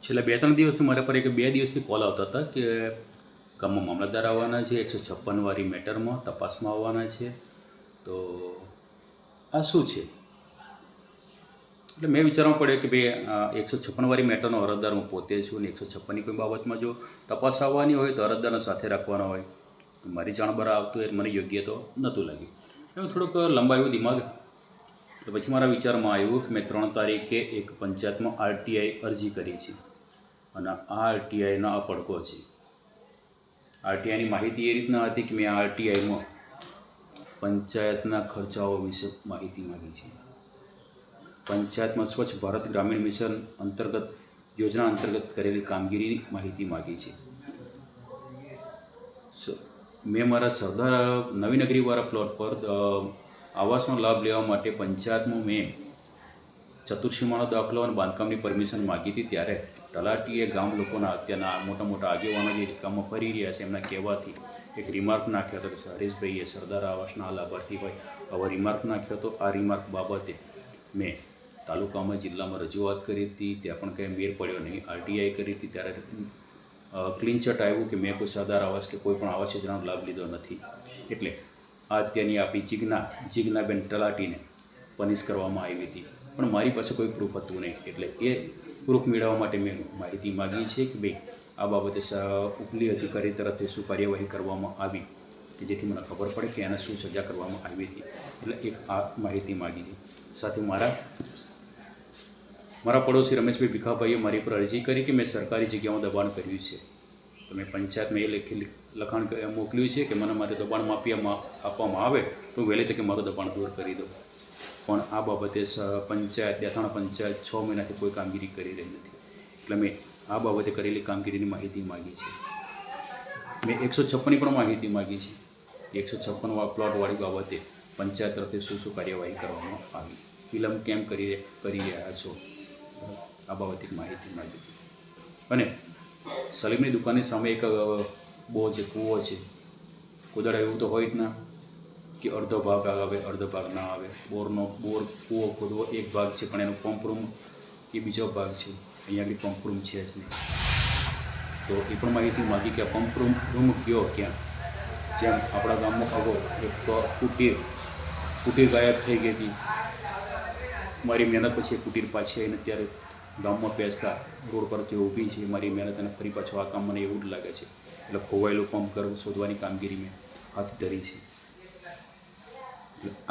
છેલ્લા 2-3 દિવસથી મારા પર 2 દિવસથી કોલ આવતા હતા કે ગામમાં મામલતદાર આવવાના છે, 156 વાળી મેટરમાં તપાસમાં આવવાના છે. તો આ શું છે? એટલે મેં વિચારવા પડ્યો કે ભાઈ 156 વાળી મેટરનો અરજદાર હું પોતે છું ને 156ની કોઈ બાબતમાં જો તપાસ આવવાની હોય તો અરજદારને સાથે રાખવાનો હોય. મારી જાણ બહાર આવતું એ મને યોગ્ય તો નહોતું લાગ્યું. એમ થોડુંક લંબાયું દિમાગ. તો પછી મારા વિચારમાં આવ્યું કે મેં 3 તારીખે એક પંચાયતમાં આરટીઆઈ અરજી કરી છે અને આ આરટીઆઈનો આ પડકો છે. આરટીઆઈની માહિતી એ રીતના હતી કે મેં આ આરટીઆઈમાં પંચાયતના ખર્ચાઓ વિશે માહિતી માગી છે. પંચાયતમાં સ્વચ્છ ભારત ગ્રામીણ મિશન અંતર્ગત યોજના અંતર્ગત કરેલી કામગીરીની માહિતી માગી છે. મેં મારા સરદાર નવીનગરીવાળા પ્લોટ પર આવાસનો લાભ લેવા માટે પંચાયતમાં મેં ચતુર્સીમાનો દાખલો અને બાંધકામની પરમિશન માગી હતી. ત્યારે તલાટીએ ગામ લોકોના અત્યારના મોટા મોટા આગેવાનો જે કામમાં ફરી રહ્યા છે એમના કહેવાથી એક રિમાર્ક નાખ્યો હતો કે હરીશભાઈએ સરદાર આવાસના લાભાર્થી હોય આવો રિમાર્ક નાખ્યો હતો. આ રિમાર્ક બાબતે મેં તાલુકામાં જિલ્લામાં રજૂઆત કરી હતી, ત્યાં પણ કંઈ મેર પડ્યો નહીં. આરટીઆઈ કરી હતી ત્યારે ક્લીન ચટ આવ્યું કે મેં કોઈ સરદાર આવાસ કે કોઈ પણ આવાસ યોજનાનો લાભ લીધો નથી. એટલે આ અત્યારની આપણી જિજ્ઞાબેન તલાટીને પનિશ કરવામાં આવી હતી, પણ મારી પાસે કોઈ પ્રૂફ હતું નહીં. એટલે એ પ્રૂફ મેળવવા માટે મેં માહિતી માગી છે કે ભાઈ આ બાબતે ઉપલી અધિકારી તરફથી શું કાર્યવાહી કરવામાં આવી કે જેથી મને ખબર પડે કે એને શું સજા કરવામાં આવી હતી. એટલે એક આ માહિતી માગી છે. સાથે મારા પડોશી રમેશભાઈ ભીખાભાઈએ મારી પર અરજી કરી કે મેં સરકારી જગ્યામાં દબાણ કર્યું છે. તો મેં પંચાયતમાં એ લખાણ મોકલ્યું છે કે મને મારે દબાણ આપવામાં આવે તો વહેલી તકે મારું દબાણ દૂર કરી દો. પણ આ બાબતે દેથાણા પંચાયત 6 મહિનાથી કોઈ કામગીરી કરી રહી નથી. એટલે મેં આ બાબતે કરેલી કામગીરીની માહિતી માગી છે. મેં 156ની પણ માહિતી માગી છે. 156 પ્લોટવાળી બાબતે પંચાયત તરફથી શું કાર્યવાહી કરવામાં આવી, વિલંબ કેમ કરી રહ્યા છો, આ બાબતે માહિતી માગી હતી. અને સલીમની દુકાનની સામે એક બહુ જે કૂવો છે, કુદરત એવું તો હોય જ ના કે અડધો ભાગ આવે અડધો ભાગ ના આવે. બોર કૂવો ખોદવો એક ભાગ છે પણ એનો પંપ રૂમ એ બીજો ભાગ છે. અહીંયા આગળ પંપ રૂમ છે જ નહીં. તો એ પણ માહિતી માગી કે પંપ રૂમ કયો ક્યાં. જેમ આપણા ગામમાં અગો એક કુટીર ગાયબ થઈ ગઈ હતી. મારી મહેનત પછી એ કુટીર પાછી આવીને ત્યારે ગામમાં પેસતા રોડ પર જે ઊભી છે મારી મહેનત અને ફરી પાછો આ કામ મને એવું જ લાગે છે. એટલે ખોવાયેલું પંપ શોધવાની કામગીરી મેં હાથ ધરી છે.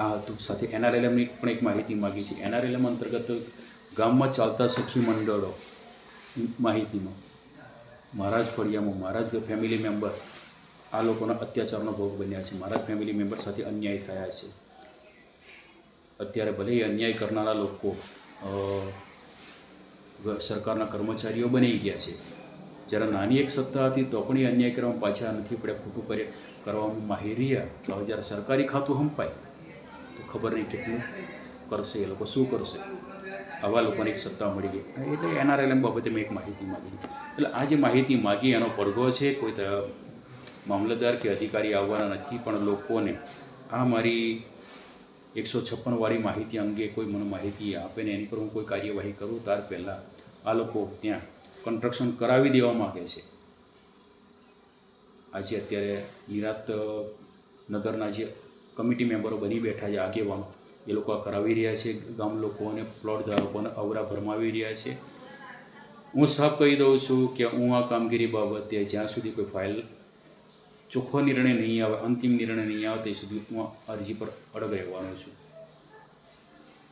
આ હતું. સાથે NRLMની પણ એક માહિતી માગી છે. NRLM અંતર્ગત ગામમાં ચાલતા સખી મંડળો માહિતીમાં મારા જ ફળિયામાં મારા જ ફેમિલી મેમ્બર આ લોકોના અત્યાચારનો ભોગ બન્યા છે. મારા જ ફેમિલી મેમ્બર સાથે અન્યાય થયા છે. અત્યારે ભલે એ અન્યાય કરનારા લોકો સરકારના કર્મચારીઓ બની ગયા છે. જ્યારે નાની એક સત્તા હતી તો પણ એ અન્યાય કરવામાં પાછા નથી પડ્યા, ખોટું કરવામાં માહિર રહ્યા. તો હવે જ્યારે સરકારી ખાતું હંપાય તો ખબર નહીં કેટલું કરશે, એ લોકો શું કરશે. આવા લોકોને એક સત્તા મળી ગઈ. એટલે NRLM બાબતે મેં એક માહિતી માગી. એટલે આ જે માહિતી માગી એનો પડઘો છે. કોઈ મામલતદાર કે અધિકારી આવવાના નથી, પણ લોકોને આ મારી 156 વાળી માહિતી અંગે કોઈ મને માહિતી આપે ને એની પર હું કોઈ કાર્યવાહી કરું ત્યાર પહેલાં આ લોકો ત્યાં કન્સ્ટ્રક્શન કરાવી દેવા માગે છે. આજે અત્યારે નિરાત નગરના જે કમિટી મેમ્બરો બની બેઠા છે, આગેવાનો, એ લોકો આ કરાવી રહ્યા છે. ગામ લોકોને પ્લોટ ધારકોને અવરા ભરમાવી રહ્યા છે. હું સાફ કહી દઉં છું કે હું આ કામગીરી બાબતે જ્યાં સુધી કોઈ ફાઇલ ચોખ્ખો નિર્ણય નહીં આવે, અંતિમ નિર્ણય નહીં આવે તે સુધી હું અરજી પર અડગ રહેવાનો છું.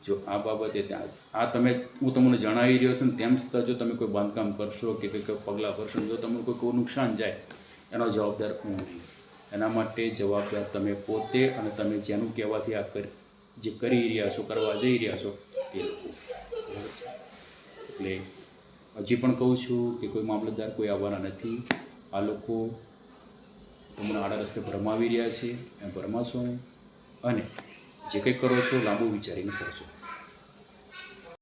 જો આ બાબતે હું તમને જણાવી રહ્યો છું ને તેમ છતાં જો તમે કોઈ બાંધકામ કરશો કે કંઈક પગલાં ભરશો, જો તમને કોઈ નુકસાન જાય એનો જવાબદાર હું નહીં. એના માટે જવાબદાર તમે પોતે અને તમે જેનું કહેવાથી આ જે કરી રહ્યા છો, કરવા જઈ રહ્યા છો એ લોકો. એટલે હજી પણ કહું છું કે કોઈ મામલતદાર કોઈ આવવાના નથી. આ લોકો તમને આડા રસ્તે ભરમાવી રહ્યા છે. એમ ભરમાશો નહીં અને જે કંઈ કરો છો લાંબુ વિચારીને કરશો.